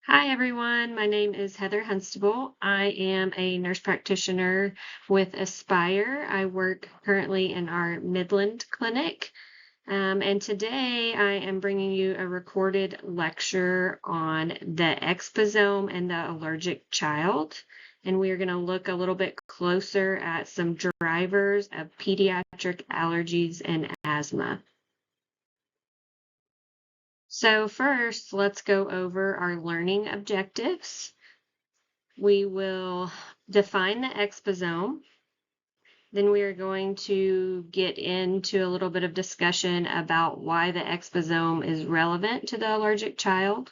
Hi, everyone. My name is Heather Hunstable. I am a nurse practitioner with Aspire. I work currently in our Midland clinic. And today I am bringing you a recorded lecture on the exposome and the allergic child. And we are going to look a little bit closer at some drivers of pediatric allergies and asthma. So first, let's go over our learning objectives. We will define the exposome. Then we are going to get into a little bit of discussion about why the exposome is relevant to the allergic child.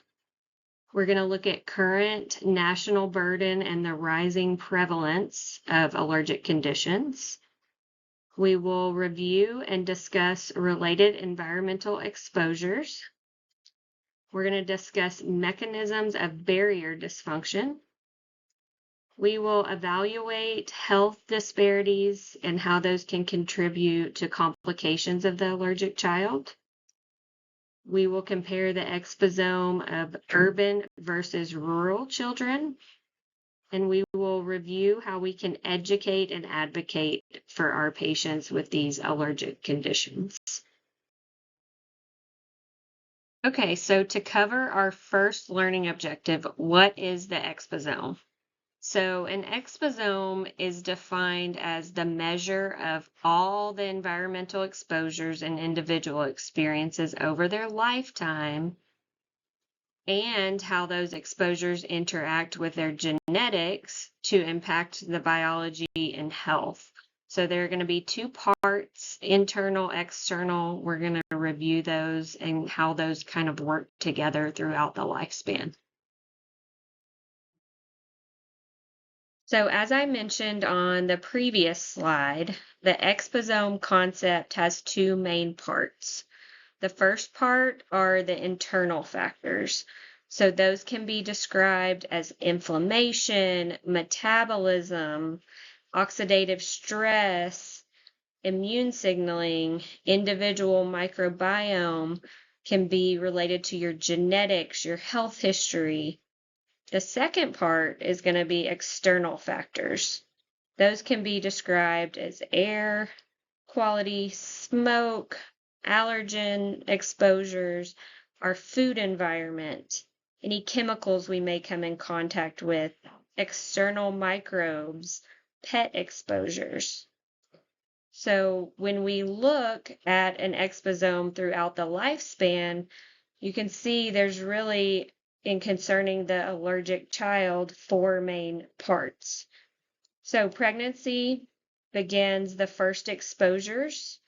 We're going to look at current national burden and the rising prevalence of allergic conditions. We will review and discuss related environmental exposures. We're going to discuss mechanisms of barrier dysfunction. We will evaluate health disparities and how those can contribute to complications of the allergic child. We will compare the exposome of urban versus rural children, and we will review how we can educate and advocate for our patients with these allergic conditions. Okay, so to cover our first learning objective, what is the exposome? So an exposome is defined as the measure of all the environmental exposures an individual experiences over their lifetime and how those exposures interact with their genetics to impact the biology and health. So there are going to be two parts, internal, external. We're going to review those and how those kind of work together throughout the lifespan. So as I mentioned on the previous slide, the exposome concept has two main parts. The first part are the internal factors. So those can be described as inflammation, metabolism, oxidative stress, immune signaling, individual microbiome, can be related to your genetics, your health history. The second part is going to be external factors. Those can be described as air quality, smoke, allergen exposures, our food environment, any chemicals we may come in contact with, external microbes, pet exposures. So when we look at an exposome throughout the lifespan, you can see there's really, in concerning the allergic child, four main parts. So pregnancy begins the first exposures,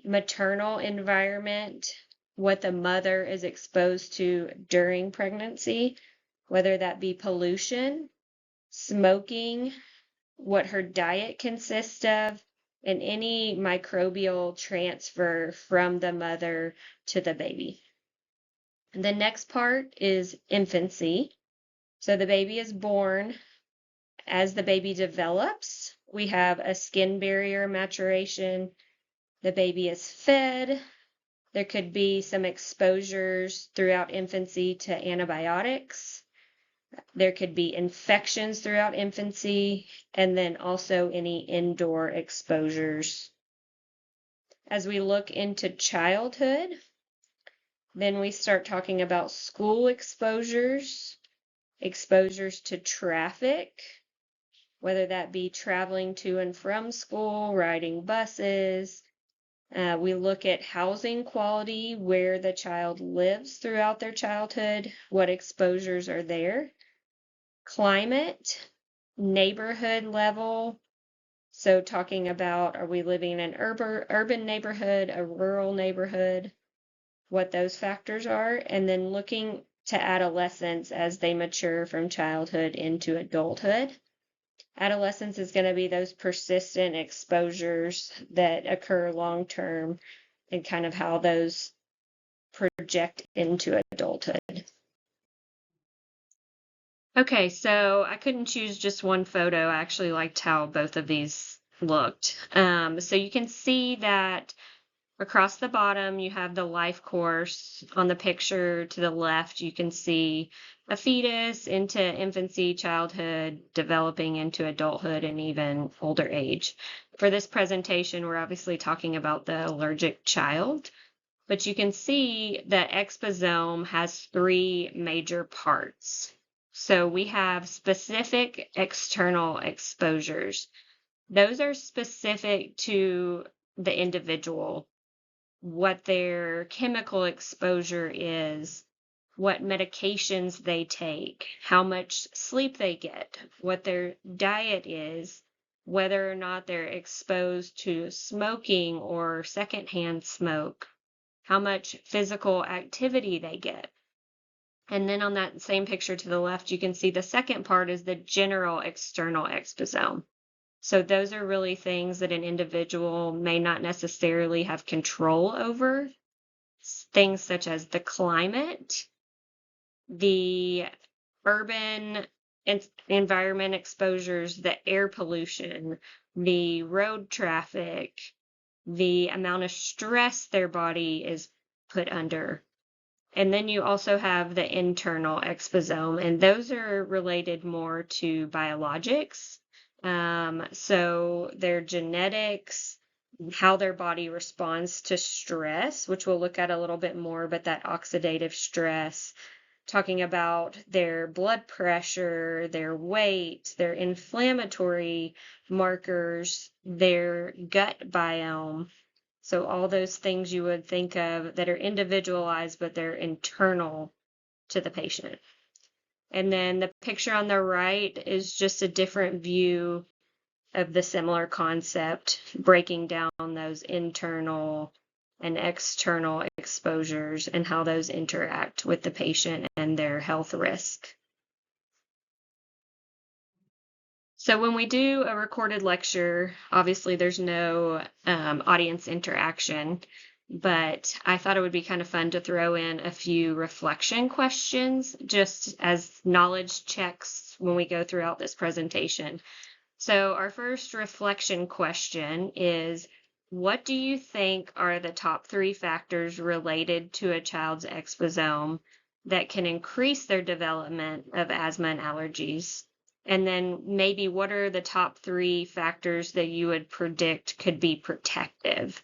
maternal environment, what the mother is exposed to during pregnancy, whether that be pollution, smoking, what her diet consists of, and any microbial transfer from the mother to the baby. The next part is infancy. So the baby is born. As the baby develops, we have a skin barrier maturation. The baby is fed. There could be some exposures throughout infancy to antibiotics. There could be infections throughout infancy, and then also any indoor exposures. As we look into childhood, then we start talking about school exposures, exposures to traffic, whether that be traveling to and from school, riding buses. We look at housing quality, where the child lives throughout their childhood, what exposures are there. Climate, neighborhood level. So talking about, are we living in an urban neighborhood, a rural neighborhood, what those factors are, and then looking to adolescence as they mature from childhood into adulthood. Adolescence is going to be those persistent exposures that occur long term and kind of how those project into adulthood. Okay, so I couldn't choose just one photo. I actually liked how both of these looked. So you can see that Across the bottom, you have the life course. On the picture to the left, you can see a fetus into infancy, childhood, developing into adulthood, and even older age. For this presentation, we're obviously talking about the allergic child, but you can see that exposome has three major parts. So we have specific external exposures. Those are specific to the individual, what their chemical exposure is, what medications they take, how much sleep they get, what their diet is, whether or not they're exposed to smoking or secondhand smoke, how much physical activity they get. And then on that same picture to the left, you can see the second part is the general external exposome. So those are really things that an individual may not necessarily have control over, things such as the climate, the urban environment exposures, the air pollution, the road traffic, the amount of stress their body is put under. And then you also have the internal exposome, and those are related more to biologics. So their genetics, how their body responds to stress, which we'll look at a little bit more, but that oxidative stress, talking about their blood pressure, their weight, their inflammatory markers, their gut biome. So all those things you would think of that are individualized, but they're internal to the patient. And then the picture on the right is just a different view of the similar concept, breaking down those internal and external exposures and how those interact with the patient and their health risk. So when we do a recorded lecture, obviously there's no audience interaction, but I thought it would be kind of fun to throw in a few reflection questions just as knowledge checks when we go throughout this presentation. So our first reflection question is, what do you think are the top 3 factors related to a child's exposome that can increase their development of asthma and allergies? And then maybe what are the top 3 factors that you would predict could be protective?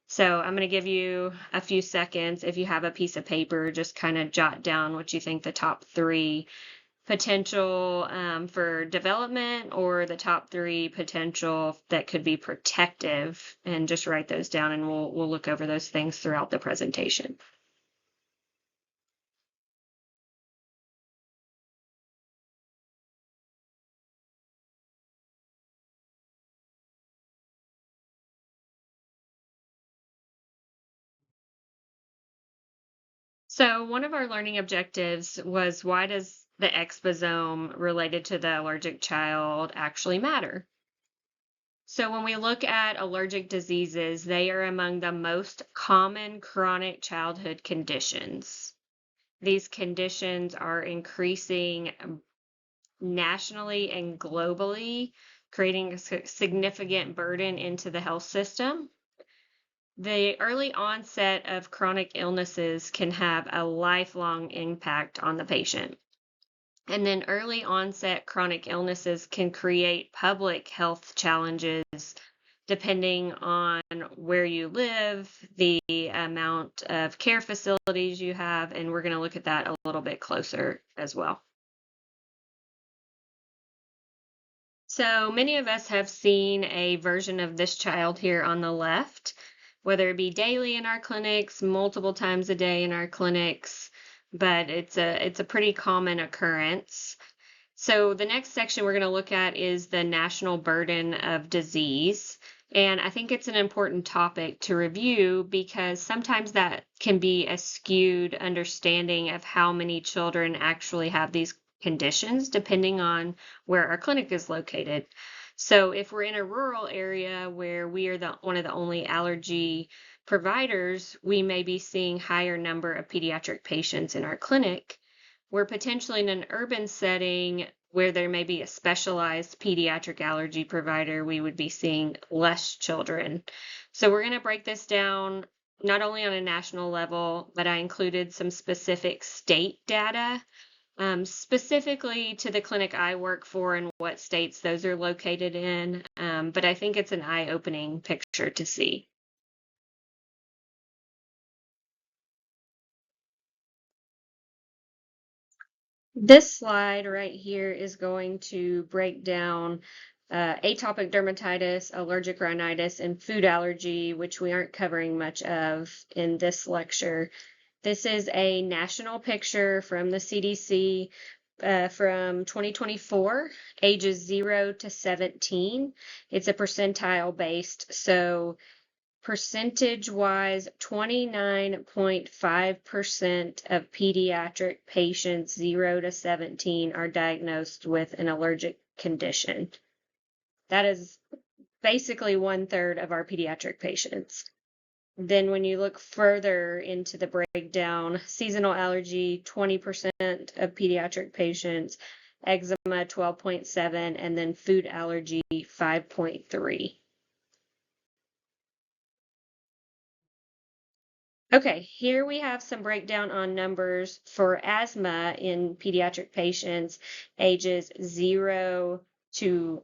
So I'm going to give you a few seconds. If you have a piece of paper, just kind of jot down what you think the top 3 potential for development or the top 3 potential that could be protective, and just write those down, and we'll look over those things throughout the presentation. So one of our learning objectives was, why does the exposome related to the allergic child actually matter? So when we look at allergic diseases, they are among the most common chronic childhood conditions. These conditions are increasing nationally and globally, creating a significant burden into the health system. The early onset of chronic illnesses can have a lifelong impact on the patient. And then early onset chronic illnesses can create public health challenges depending on where you live, the amount of care facilities you have, and we're going to look at that a little bit closer as well. So many of us have seen a version of this child here on the left, whether it be daily in our clinics, multiple times a day in our clinics, but it's a pretty common occurrence. So the next section we're going to look at is the national burden of disease. And I think it's an important topic to review because sometimes that can be a skewed understanding of how many children actually have these conditions, depending on where our clinic is located. So if we're in a rural area where we are one of the only allergy providers, we may be seeing higher number of pediatric patients in our clinic. We're potentially in an urban setting where there may be a specialized pediatric allergy provider, we would be seeing less children. So we're going to break this down not only on a national level, but I included some specific state data, specifically to the clinic I work for and what states those are located in. But I think it's an eye-opening picture to see. This slide right here is going to break down atopic dermatitis, allergic rhinitis, and food allergy, which we aren't covering much of in this lecture. This is a national picture from the CDC from 2024, ages 0 to 17. It's a percentile based, so percentage-wise, 29.5% of pediatric patients 0 to 17 are diagnosed with an allergic condition. That is basically 1/3 of our pediatric patients. Then when you look further into the breakdown, seasonal allergy, 20% of pediatric patients, eczema, 12.7, and then food allergy, 5.3. Okay, here we have some breakdown on numbers for asthma in pediatric patients ages 0 to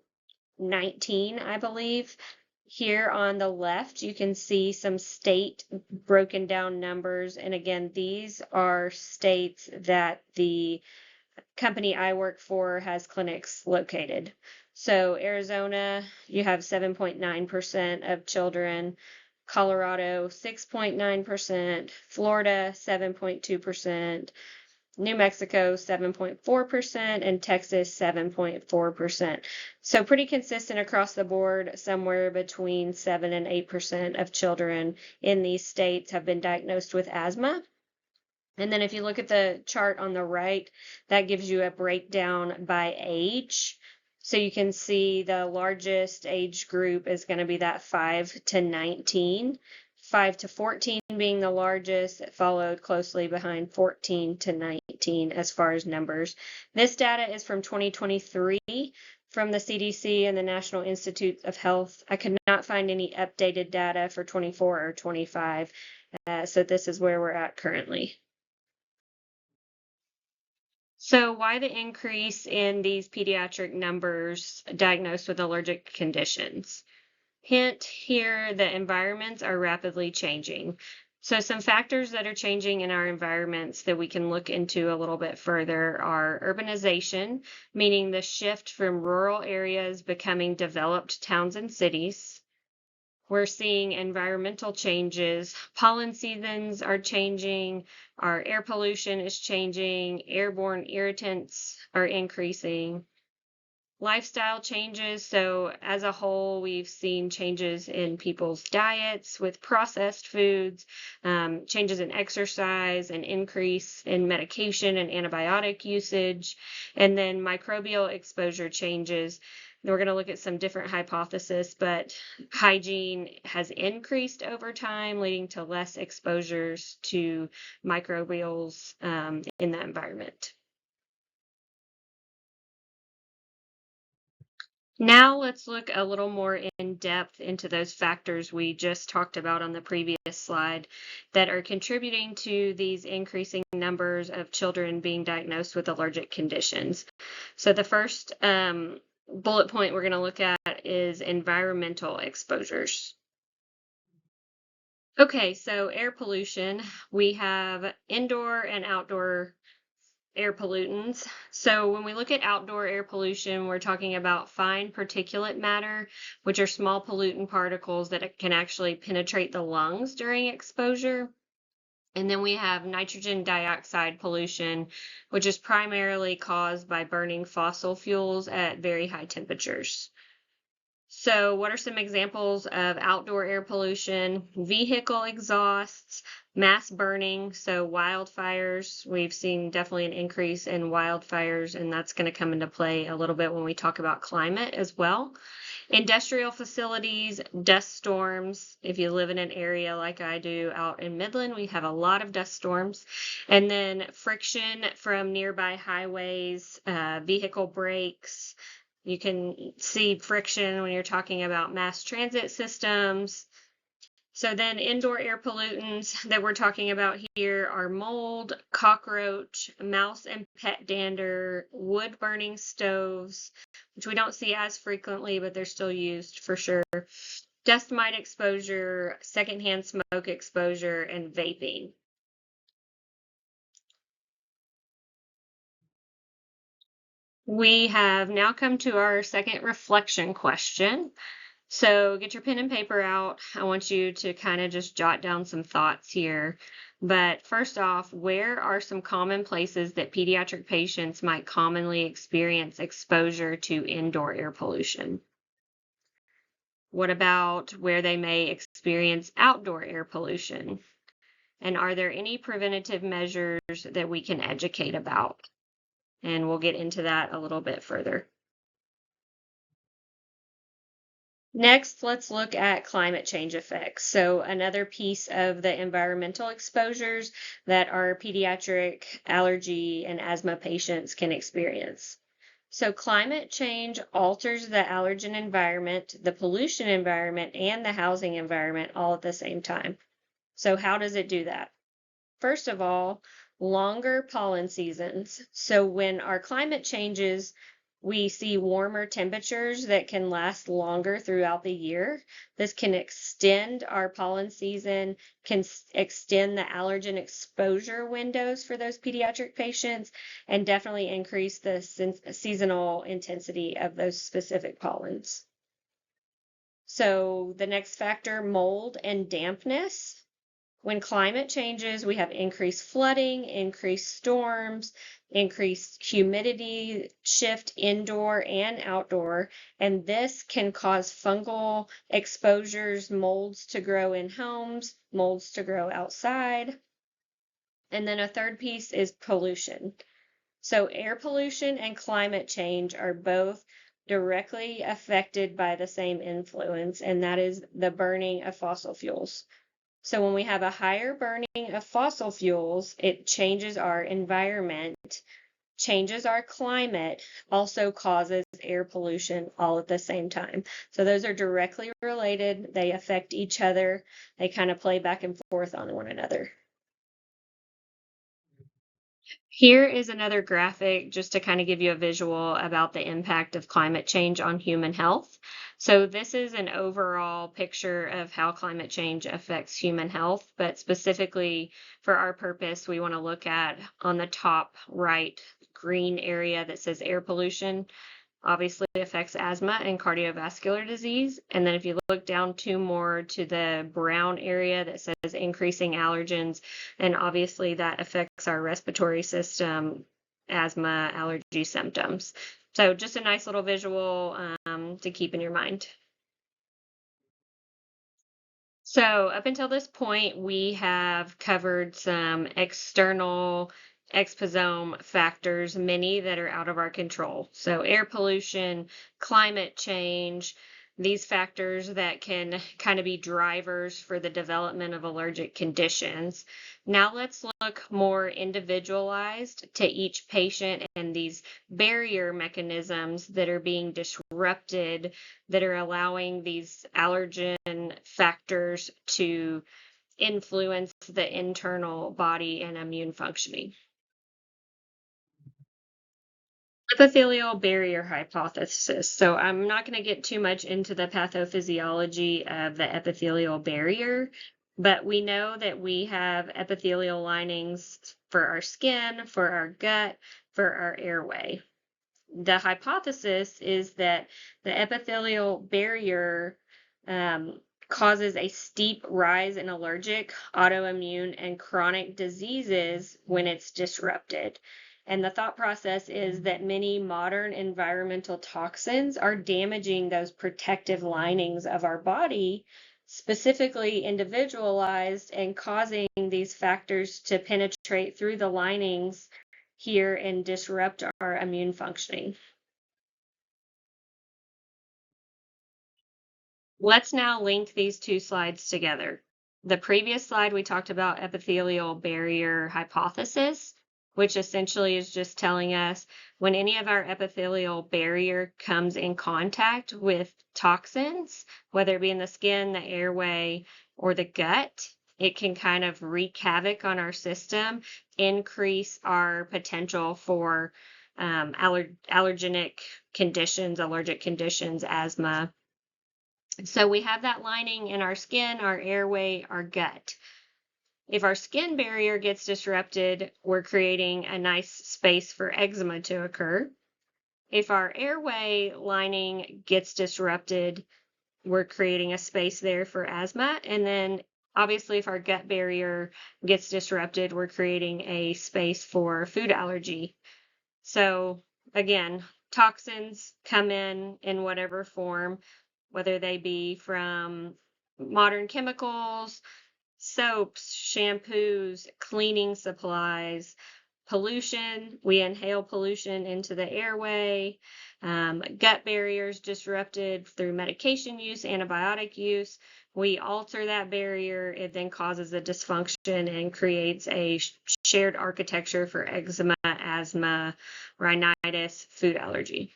19, I believe. Here on the left, you can see some state broken down numbers. And again, these are states that the company I work for has clinics located. So Arizona, you have 7.9% of children. Colorado, 6.9%, Florida, 7.2%, New Mexico, 7.4%, and Texas, 7.4%. So pretty consistent across the board, somewhere between 7 and 8% of children in these states have been diagnosed with asthma. And then if you look at the chart on the right, that gives you a breakdown by age. So you can see the largest age group is going to be that 5 to 19, 5 to 14 being the largest, followed closely behind 14 to 19 as far as numbers. This data is from 2023 from the CDC and the National Institute of Health. I could not find any updated data for 24 or 25, so this is where we're at currently. So why the increase in these pediatric numbers diagnosed with allergic conditions? Hint here, the environments are rapidly changing. So some factors that are changing in our environments that we can look into a little bit further are urbanization, meaning the shift from rural areas becoming developed towns and cities. We're seeing environmental changes. Pollen seasons are changing. Our air pollution is changing. Airborne irritants are increasing. Lifestyle changes. So as a whole, we've seen changes in people's diets with processed foods, changes in exercise, an increase in medication and antibiotic usage, and then microbial exposure changes. We're going to look at some different hypotheses, but hygiene has increased over time, leading to less exposures to microbials in the environment. Now let's look a little more in depth into those factors we just talked about on the previous slide that are contributing to these increasing numbers of children being diagnosed with allergic conditions. So the first bullet point we're going to look at is environmental exposures. Okay, so air pollution, we have indoor and outdoor air pollutants. So when we look at outdoor air pollution, we're talking about fine particulate matter, which are small pollutant particles that can actually penetrate the lungs during exposure. And then we have nitrogen dioxide pollution, which is primarily caused by burning fossil fuels at very high temperatures. So what are some examples of outdoor air pollution? Vehicle exhausts, mass burning, so wildfires. We've seen definitely an increase in wildfires, and that's going to come into play a little bit when we talk about climate as well. Industrial facilities, dust storms. If you live in an area like I do out in Midland, we have a lot of dust storms. And then friction from nearby highways, vehicle brakes. You can see friction when you're talking about mass transit systems. So then indoor air pollutants that we're talking about here are mold, cockroach, mouse and pet dander, wood burning stoves, which we don't see as frequently, but they're still used for sure. Dust mite exposure, secondhand smoke exposure, and vaping. We have now come to our second reflection question. So get your pen and paper out. I want you to kind of just jot down some thoughts here. But first off, where are some common places that pediatric patients might commonly experience exposure to indoor air pollution? What about where they may experience outdoor air pollution? And are there any preventative measures that we can educate about? And we'll get into that a little bit further. Next, let's look at climate change effects. So another piece of the environmental exposures that our pediatric allergy and asthma patients can experience. So climate change alters the allergen environment, the pollution environment, and the housing environment all at the same time. So how does it do that? First of all, longer pollen seasons. So when our climate changes, we see warmer temperatures that can last longer throughout the year. This can extend our pollen season, can extend the allergen exposure windows for those pediatric patients, and definitely increase the seasonal intensity of those specific pollens. So the next factor, mold and dampness. When climate changes, we have increased flooding, increased storms, increased humidity shift indoor and outdoor, and this can cause fungal exposures, molds to grow in homes, molds to grow outside. And then a third piece is pollution. So air pollution and climate change are both directly affected by the same influence, and that is the burning of fossil fuels. So when we have a higher burning of fossil fuels, it changes our environment, changes our climate, also causes air pollution all at the same time. So those are directly related. They affect each other. They kind of play back and forth on one another. Here is another graphic just to kind of give you a visual about the impact of climate change on human health. So this is an overall picture of how climate change affects human health, but specifically for our purpose, we want to look at on the top right green area that says air pollution. Obviously affects asthma and cardiovascular disease. And then if you look down two more to the brown area that says increasing allergens, and obviously that affects our respiratory system, asthma, allergy symptoms. So just a nice little visual to keep in your mind. So up until this point, we have covered some external exposome factors, many that are out of our control. So air pollution, climate change, these factors that can kind of be drivers for the development of allergic conditions. Now let's look more individualized to each patient and these barrier mechanisms that are being disrupted that are allowing these allergen factors to influence the internal body and immune functioning. Epithelial barrier hypothesis. So I'm not going to get too much into the pathophysiology of the epithelial barrier, but we know that we have epithelial linings for our skin, for our gut, for our airway. The hypothesis is that the epithelial barrier causes a steep rise in allergic, autoimmune, and chronic diseases when it's disrupted. And the thought process is that many modern environmental toxins are damaging those protective linings of our body, specifically individualized and causing these factors to penetrate through the linings here and disrupt our immune functioning. Let's now link these two slides together. The previous slide, we talked about epithelial barrier hypothesis. which essentially is just telling us when any of our epithelial barrier comes in contact with toxins, whether it be in the skin, the airway, or the gut, it can kind of wreak havoc on our system, increase our potential for allergenic conditions, allergic conditions, asthma. So we have that lining in our skin, our airway, our gut. If our skin barrier gets disrupted, we're creating a nice space for eczema to occur. If our airway lining gets disrupted, we're creating a space there for asthma. And then obviously, if our gut barrier gets disrupted, we're creating a space for food allergy. So again, toxins come in whatever form, whether they be from modern chemicals, soaps, shampoos, cleaning supplies, pollution. We inhale pollution into the airway, gut barriers disrupted through medication use, antibiotic use. We alter that barrier, it then causes a dysfunction and creates a shared architecture for eczema, asthma, rhinitis, food allergy.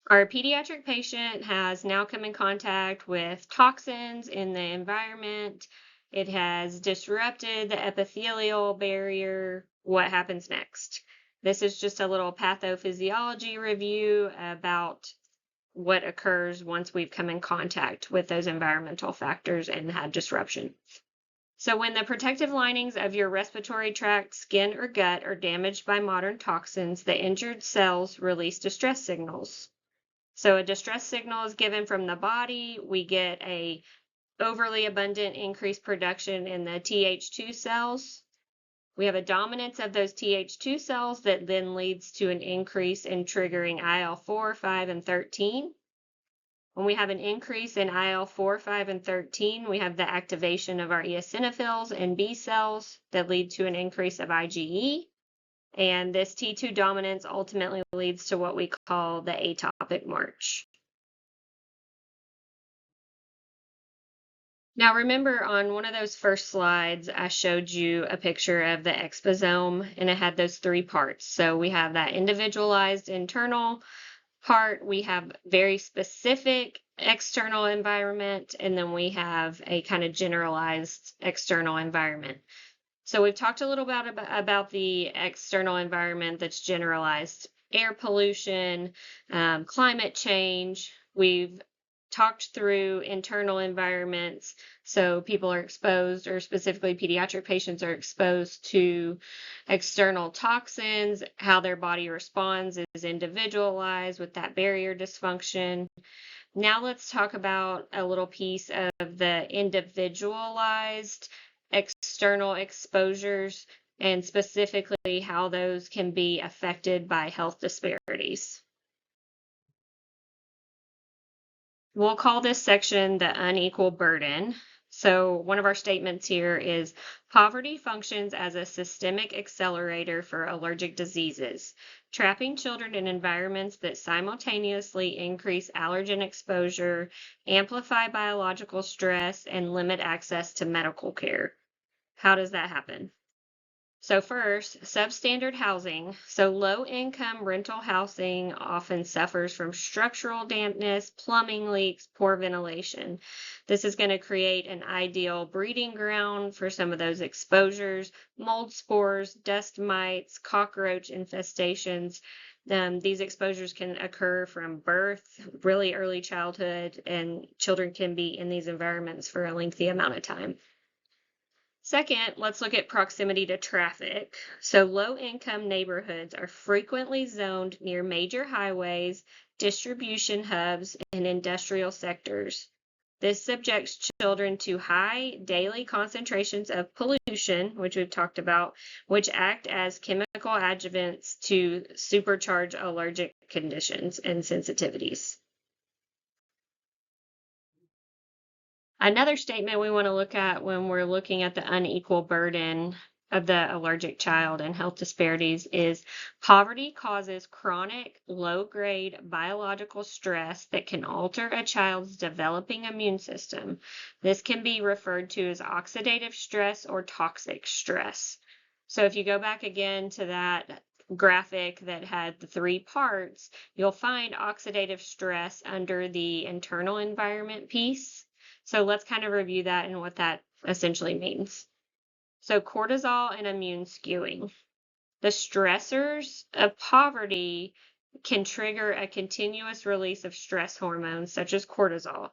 Our pediatric patient has now come in contact with toxins in the environment. It has disrupted the epithelial barrier. What happens next? This is just a little pathophysiology review about what occurs once we've come in contact with those environmental factors and had disruption. So when the protective linings of your respiratory tract, skin, or gut are damaged by modern toxins, the injured cells release distress signals. So a distress signal is given from the body. We get a overly abundant increased production in the Th2 cells. We have a dominance of those Th2 cells that then leads to an increase in triggering IL-4, 5, and 13. When we have an increase in IL-4, 5, and 13, we have the activation of our eosinophils and B cells that lead to an increase of IgE. And this T2 dominance ultimately leads to what we call the atopic march. Now remember on one of those first slides, I showed you a picture of the exposome and it had those three parts. So we have that individualized internal part, we have very specific external environment, and then we have a kind of generalized external environment. So we've talked a little bit about the external environment that's generalized: air pollution, climate change. We've talked through internal environments. So people are exposed, or specifically pediatric patients are exposed to external toxins. How their body responds is individualized with that barrier dysfunction. Now let's talk about a little piece of the individualized external exposures and specifically how those can be affected by health disparities. We'll call this section the unequal burden. So one of our statements here is poverty functions as a systemic accelerator for allergic diseases, trapping children in environments that simultaneously increase allergen exposure, amplify biological stress, and limit access to medical care. How does that happen? So first, substandard housing. So low-income rental housing often suffers from structural dampness, plumbing leaks, poor ventilation. This is going to create an ideal breeding ground for some of those exposures: mold spores, dust mites, cockroach infestations. These exposures can occur from birth, really early childhood, and children can be in these environments for a lengthy amount of time. Second, let's look at proximity to traffic. So low-income neighborhoods are frequently zoned near major highways, distribution hubs, and industrial sectors. This subjects children to high daily concentrations of pollution, which we've talked about, which act as chemical adjuvants to supercharge allergic conditions and sensitivities. Another statement we want to look at when we're looking at the unequal burden of the allergic child and health disparities is poverty causes chronic low-grade biological stress that can alter a child's developing immune system. This can be referred to as oxidative stress or toxic stress. So if you go back again to that graphic that had the 3 parts, you'll find oxidative stress under the internal environment piece. So let's kind of review that and what that essentially means. So cortisol and immune skewing. The stressors of poverty can trigger a continuous release of stress hormones such as cortisol.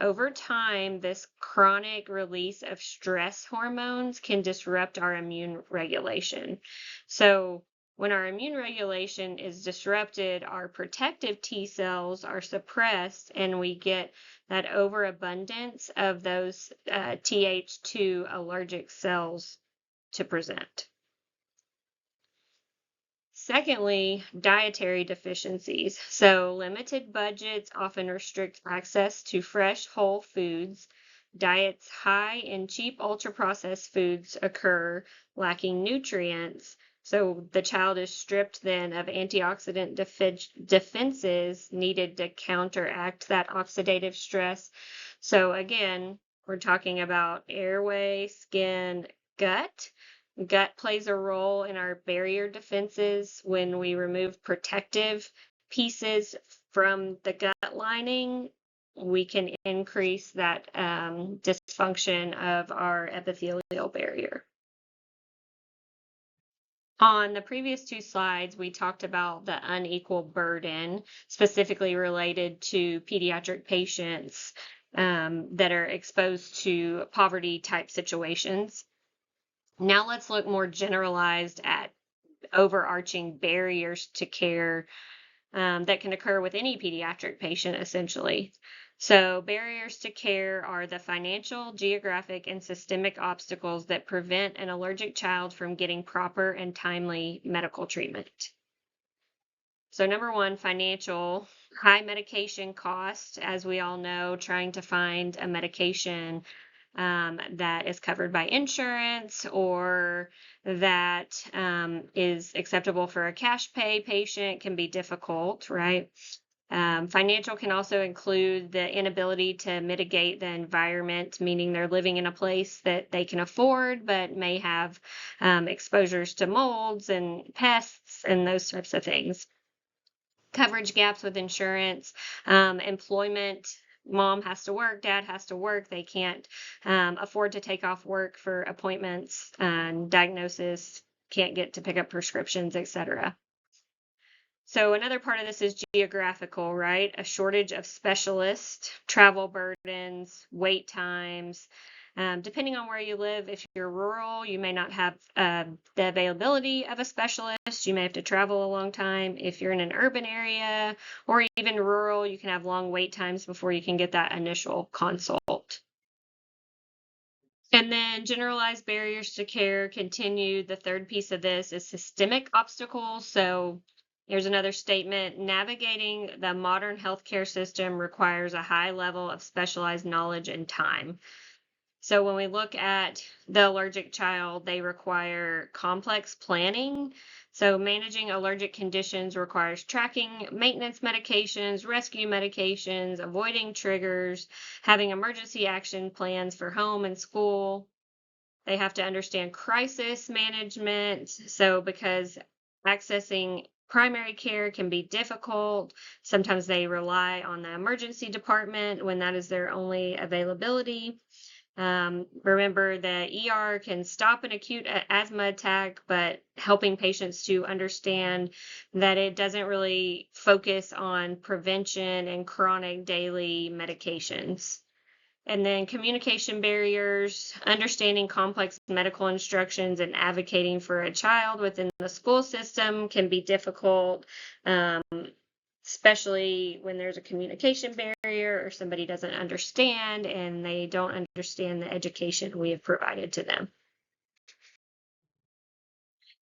Over time, this chronic release of stress hormones can disrupt our immune regulation. So when our immune regulation is disrupted, our protective T cells are suppressed, and we get that overabundance of those Th2 allergic cells to present. Secondly, dietary deficiencies. So limited budgets often restrict access to fresh whole foods. Diets high in cheap ultra-processed foods occur, lacking nutrients. So the child is stripped then of antioxidant defenses needed to counteract that oxidative stress. So again, we're talking about airway, skin, gut. Gut plays a role in our barrier defenses. When we remove protective pieces from the gut lining, we can increase that dysfunction of our epithelial barrier. On the previous 2 slides, we talked about the unequal burden, specifically related to pediatric patients that are exposed to poverty type situations. Now let's look more generalized at overarching barriers to care that can occur with any pediatric patient, essentially. So barriers to care are the financial, geographic, and systemic obstacles that prevent an allergic child from getting proper and timely medical treatment. So number 1, financial, high medication cost. As we all know, trying to find a medication that is covered by insurance or that is acceptable for a cash pay patient can be difficult, right? Financial can also include the inability to mitigate the environment, meaning they're living in a place that they can afford, but may have exposures to molds and pests and those types of things. Coverage gaps with insurance, employment. Mom has to work, dad has to work. They can't afford to take off work for appointments and diagnosis, can't get to pick up prescriptions, etc. So another part of this is geographical, right? A shortage of specialists, travel burdens, wait times. Depending on where you live, if you're rural, you may not have the availability of a specialist. You may have to travel a long time. If you're in an urban area or even rural, you can have long wait times before you can get that initial consult. And then generalized barriers to care continue. The third piece of this is systemic obstacles. So here's another statement. Navigating the modern healthcare system requires a high level of specialized knowledge and time. So when we look at the allergic child, they require complex planning. So managing allergic conditions requires tracking maintenance medications, rescue medications, avoiding triggers, having emergency action plans for home and school. They have to understand crisis management. So because accessing primary care can be difficult, sometimes they rely on the emergency department when that is their only availability. Remember, the ER can stop an acute asthma attack, but helping patients to understand that it doesn't really focus on prevention and chronic daily medications. And then communication barriers, understanding complex medical instructions and advocating for a child within the school system can be difficult. Especially when there's a communication barrier or somebody doesn't understand and they don't understand the education we have provided to them.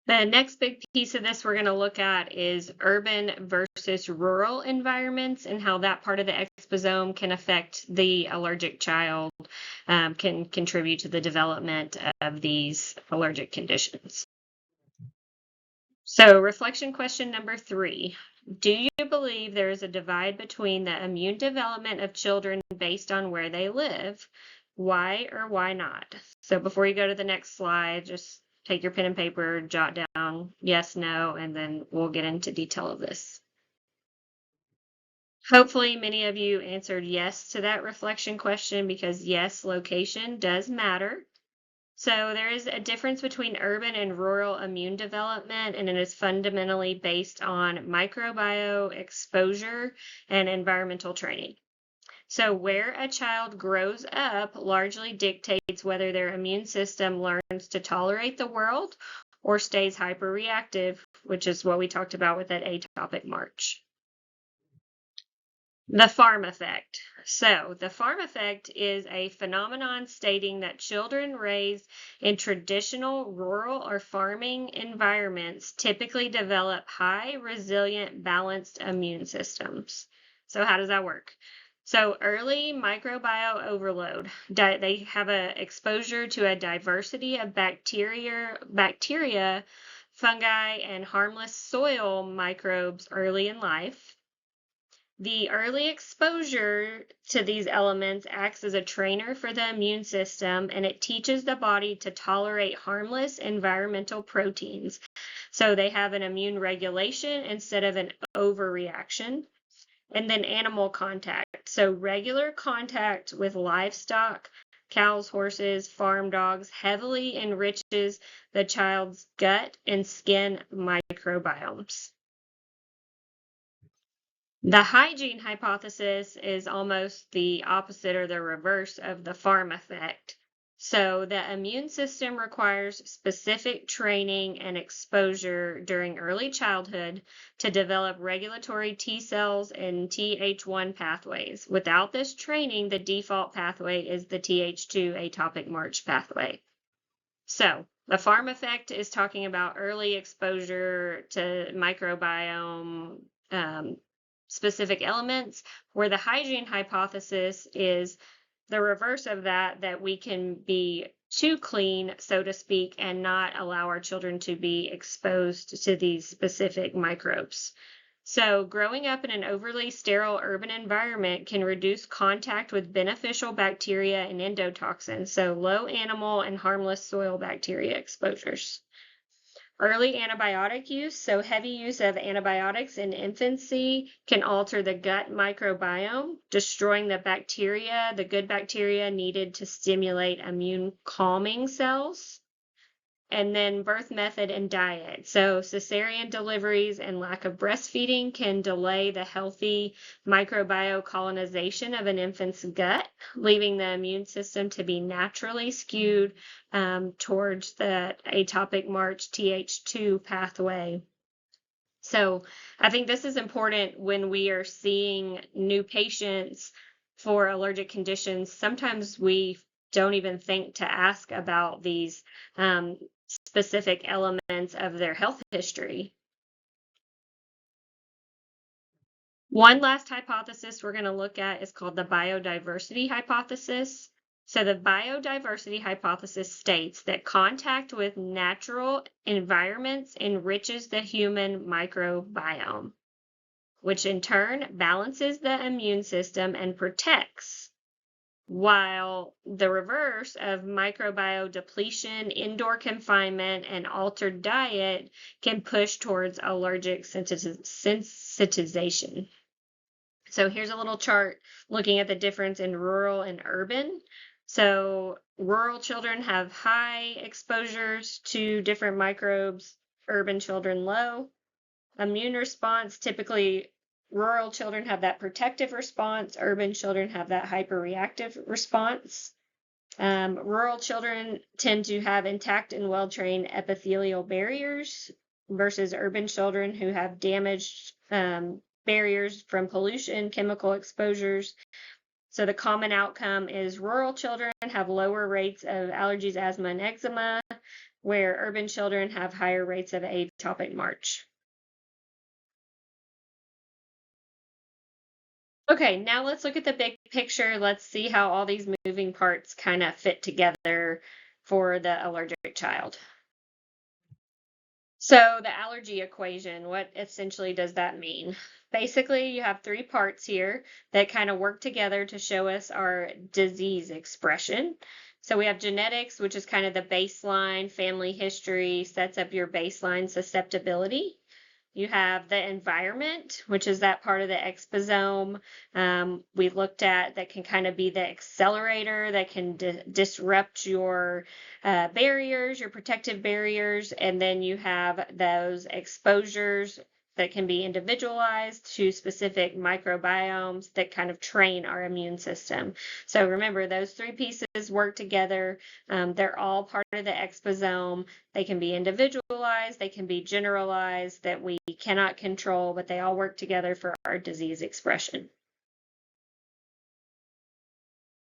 The next big piece of this we're going to look at is urban versus rural environments and how that part of the exposome can affect the allergic child, can contribute to the development of these allergic conditions. So, reflection question number 3. Do you believe there is a divide between the immune development of children based on where they live? Why or why not? So, before you go to the next slide, just take your pen and paper, jot down yes, no, and then we'll get into detail of this. Hopefully, many of you answered yes to that reflection question because yes, location does matter. So there is a difference between urban and rural immune development, and it is fundamentally based on microbiome exposure and environmental training. So where a child grows up largely dictates whether their immune system learns to tolerate the world or stays hyperreactive, which is what we talked about with that atopic march. The farm effect. So, the farm effect is a phenomenon stating that children raised in traditional rural or farming environments typically develop high, resilient, balanced immune systems. So, how does that work? So, early microbiome overload. They have an exposure to a diversity of bacteria, fungi, and harmless soil microbes early in life. The early exposure to these elements acts as a trainer for the immune system, and it teaches the body to tolerate harmless environmental proteins. So they have an immune regulation instead of an overreaction. And then animal contact. So regular contact with livestock, cows, horses, farm dogs, heavily enriches the child's gut and skin microbiomes. The hygiene hypothesis is almost the opposite or the reverse of the farm effect. So the immune system requires specific training and exposure during early childhood to develop regulatory T cells and Th1 pathways. Without this training, the default pathway is the Th2 atopic march pathway. So the farm effect is talking about early exposure to microbiome specific elements, where the hygiene hypothesis is the reverse of that, that we can be too clean, so to speak, and not allow our children to be exposed to these specific microbes. So growing up in an overly sterile urban environment can reduce contact with beneficial bacteria and endotoxins, so low animal and harmless soil bacteria exposures. Early antibiotic use, so heavy use of antibiotics in infancy can alter the gut microbiome, destroying the bacteria, the good bacteria needed to stimulate immune calming cells. And then birth method and diet. So cesarean deliveries and lack of breastfeeding can delay the healthy microbiome colonization of an infant's gut, leaving the immune system to be naturally skewed towards the atopic march Th2 pathway. So I think this is important when we are seeing new patients for allergic conditions. Sometimes we don't even think to ask about these specific elements of their health history. One last hypothesis we're going to look at is called the biodiversity hypothesis. So the biodiversity hypothesis states that contact with natural environments enriches the human microbiome, which in turn balances the immune system and protects, while the reverse of microbiome depletion, indoor confinement, and altered diet can push towards allergic sensitization. So here's a little chart looking at the difference in rural and urban. So rural children have high exposures to different microbes, urban children low. Immune response, typically rural children have that protective response, urban children have that hyperreactive response. Rural children tend to have intact and well-trained epithelial barriers versus urban children who have damaged barriers from pollution, chemical exposures. So the common outcome is rural children have lower rates of allergies, asthma, and eczema, where urban children have higher rates of atopic march. Okay, now let's look at the big picture. Let's see how all these moving parts kind of fit together for the allergic child. So the allergy equation, what essentially does that mean? Basically, you have three parts here that kind of work together to show us our disease expression. So we have genetics, which is kind of the baseline, family history sets up your baseline susceptibility. You have the environment, which is that part of the exposome we looked at that can kind of be the accelerator that can disrupt your barriers, your protective barriers. And then you have those exposures that can be individualized to specific microbiomes that kind of train our immune system. So remember, those three pieces work together. They're all part of the exposome. They can be individualized, they can be generalized that we cannot control, but they all work together for our disease expression.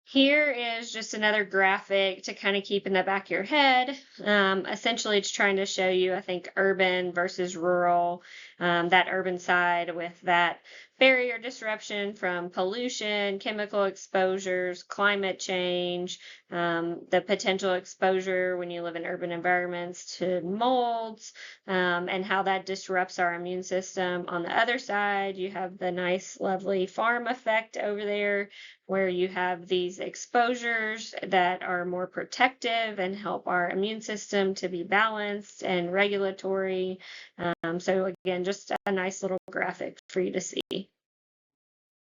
Here is just another graphic to kind of keep in the back of your head. Essentially, it's trying to show you, I think, urban versus rural, that urban side with that barrier disruption from pollution, chemical exposures, climate change, the potential exposure when you live in urban environments to molds, and how that disrupts our immune system. On the other side, you have the nice, lovely farm effect over there where you have these exposures that are more protective and help our immune system to be balanced and regulatory. So again, just a nice little graphic for you to see.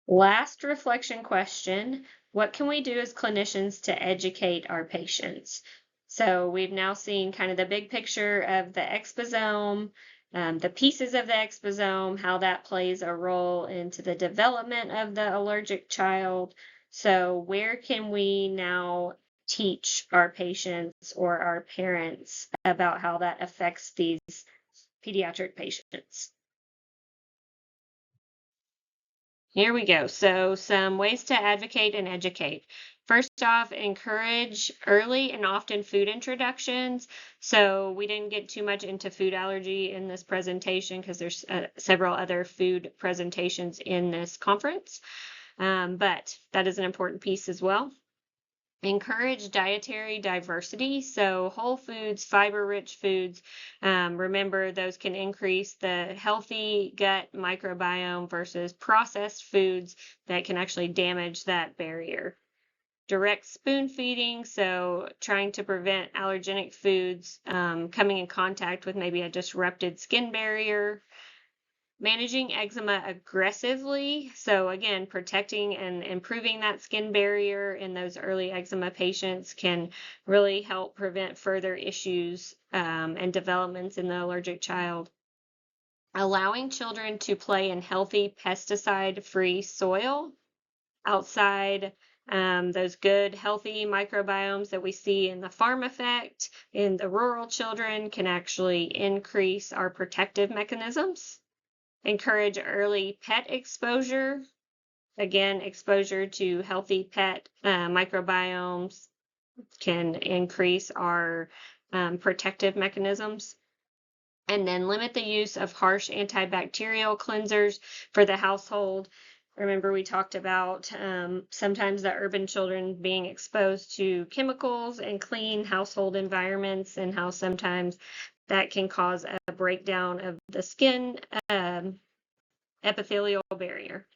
Last reflection question, what can we do as clinicians to educate our patients? So we've now seen kind of the big picture of the exposome, the pieces of the exposome, how that plays a role into the development of the allergic child. So where can we now teach our patients or our parents about how that affects these pediatric patients? Here we go. So, some ways to advocate and educate. First off, encourage early and often food introductions. So, we didn't get too much into food allergy in this presentation because there's several other food presentations in this conference. But that is an important piece as well. Encourage dietary diversity. So whole foods, fiber-rich foods, remember those can increase the healthy gut microbiome versus processed foods that can actually damage that barrier. Direct spoon feeding, so trying to prevent allergenic foods coming in contact with maybe a disrupted skin barrier. Managing eczema aggressively. So again, protecting and improving that skin barrier in those early eczema patients can really help prevent further issues and developments in the allergic child. Allowing children to play in healthy pesticide-free soil outside those good healthy microbiomes that we see in the farm effect in the rural children can actually increase our protective mechanisms. Encourage early pet exposure. Again, exposure to healthy pet microbiomes can increase our protective mechanisms. And then limit the use of harsh antibacterial cleansers for the household. Remember, we talked about sometimes the urban children being exposed to chemicals and clean household environments, and how sometimes that can cause a breakdown of the skin epithelial barrier.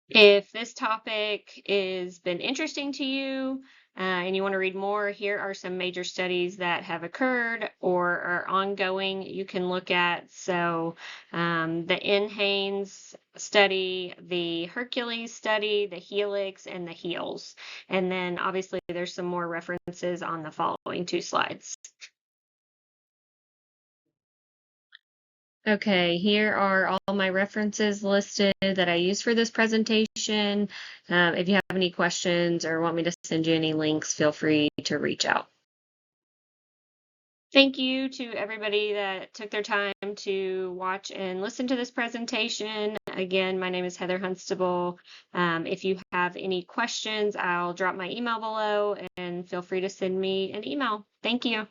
If this topic has been interesting to you and you want to read more, here are some major studies that have occurred or are ongoing you can look at. So the NHANES study, the Hercules study, the Helix, and the HEALS. And then obviously there's some more references on the following two slides. Okay, here are all my references listed that I use for this presentation. If you have any questions or want me to send you any links, feel free to reach out. Thank you to everybody that took their time to watch and listen to this presentation. Again, my name is Heather Hunstable. If you have any questions, I'll drop my email below and feel free to send me an email. Thank you.